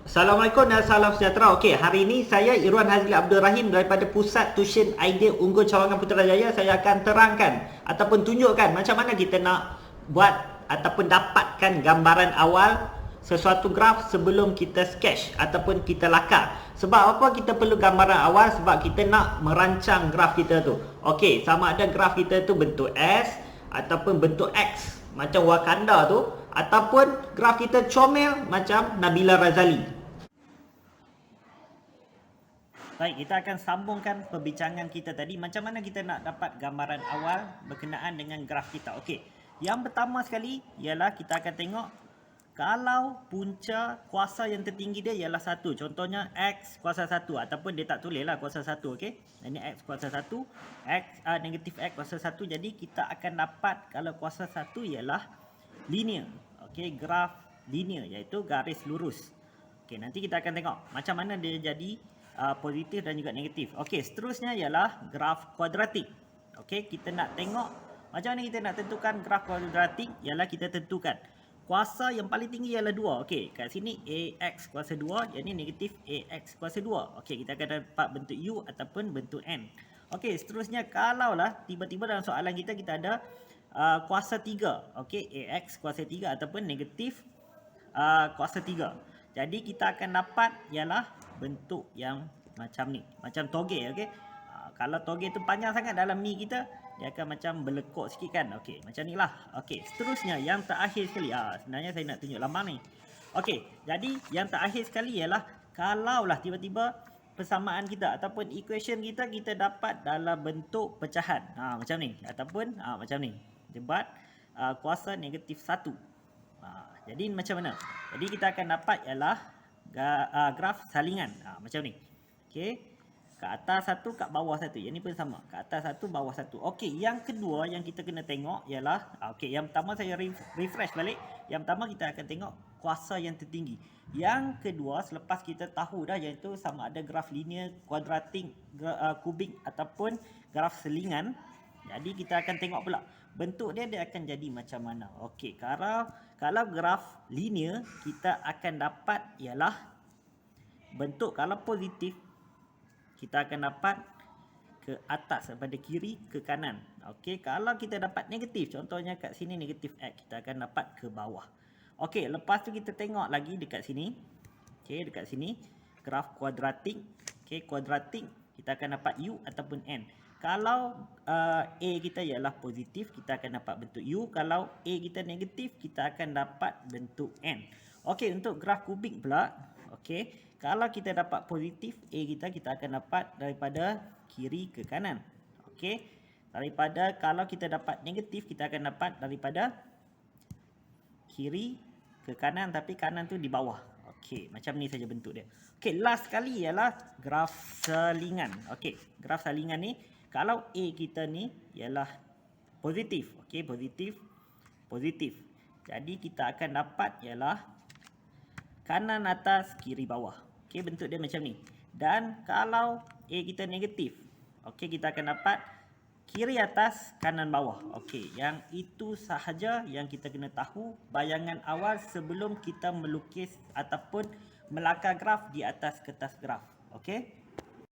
Assalamualaikum dan salam sejahtera. Okey, hari ini saya Irwan Hazli Abdul Rahim daripada Pusat Tuition Idea Unggul Cawangan Putrajaya. Saya akan terangkan ataupun tunjukkan macam mana kita nak buat ataupun dapatkan gambaran awal sesuatu graf sebelum kita sketch ataupun kita lakar. Sebab apa kita perlu gambaran awal? Sebab kita nak merancang graf kita tu. Okey, sama ada graf kita tu bentuk S ataupun bentuk X macam Wakanda tu, ataupun graf kita comel macam Nabila Razali. Baik, kita akan sambungkan perbincangan kita tadi. Macam mana kita nak dapat gambaran awal berkenaan dengan graf kita. Okey, yang pertama sekali ialah kita akan tengok kalau punca kuasa yang tertinggi dia ialah 1. Contohnya X kuasa 1 ataupun dia tak tulislah kuasa 1. Okey, ini X kuasa 1, X negatif X kuasa 1. Jadi kita akan dapat kalau kuasa 1 ialah linear. Okey, graf linear iaitu garis lurus. Okey, nanti kita akan tengok macam mana dia jadi positif dan juga negatif. Okey, seterusnya ialah graf kuadratik. Okey, kita nak tengok macam mana kita nak tentukan graf kuadratik. Ialah kita tentukan kuasa yang paling tinggi ialah 2. Okey, kat sini AX kuasa 2, jadi negatif AX kuasa 2. Okey, kita akan dapat bentuk U ataupun bentuk N. Okey, seterusnya kalaulah tiba-tiba dalam soalan kita ada kuasa 3. Okey, AX kuasa 3 ataupun negatif kuasa 3. Jadi kita akan dapat ialah bentuk yang macam ni, macam toge. Okey, kalau toge tu panjang sangat dalam mi kita, dia akan macam berlekuk sikit kan. Okey, macam ni lah. Okey, seterusnya yang terakhir sekali, sebenarnya saya nak tunjuk lambang ni. Okey, jadi yang terakhir sekali ialah kalaulah tiba-tiba persamaan kita ataupun equation kita dapat dalam bentuk pecahan, macam ni, ataupun macam ni, debat kuasa negatif 1. Jadi macam mana? Jadi kita akan dapat ialah graf salingan macam ni. Okey, kat atas 1, kat bawah 1. Yang ni pun sama, kat atas 1, bawah 1. Okey, yang kedua yang kita kena tengok ialah okey, yang pertama saya refresh balik. Yang pertama kita akan tengok kuasa yang tertinggi. Yang kedua, selepas kita tahu dah iaitu sama ada graf linear, kuadratik, kubik ataupun graf selingan. Jadi kita akan tengok pula bentuk dia akan jadi macam mana. Okey, kalau graf linear kita akan dapat ialah bentuk kalau positif kita akan dapat ke atas daripada kiri ke kanan. Okey, kalau kita dapat negatif, contohnya kat sini negatif X, kita akan dapat ke bawah. Okey, lepas tu kita tengok lagi dekat sini. Okey, dekat sini graf kuadratik. Okey, kuadratik kita akan dapat U ataupun N. Kalau A kita ialah positif, kita akan dapat bentuk U. Kalau A kita negatif, kita akan dapat bentuk N. Okey, untuk graf kubik pula, okey, kalau kita dapat positif A kita akan dapat daripada kiri ke kanan. Okey, daripada kalau kita dapat negatif, kita akan dapat daripada kiri ke kanan, tapi kanan tu di bawah. Okey, macam ni saja bentuk dia. Okey, last sekali ialah graf salingan. Okey, graf salingan ni kalau A kita ni ialah positif. Okey, positif. Jadi kita akan dapat ialah kanan atas, kiri bawah. Okey, bentuk dia macam ni. Dan kalau A kita negatif, okey, kita akan dapat kiri atas, kanan bawah. Okey, yang itu sahaja yang kita kena tahu bayangan awal sebelum kita melukis ataupun melakar graf di atas kertas graf. Okey.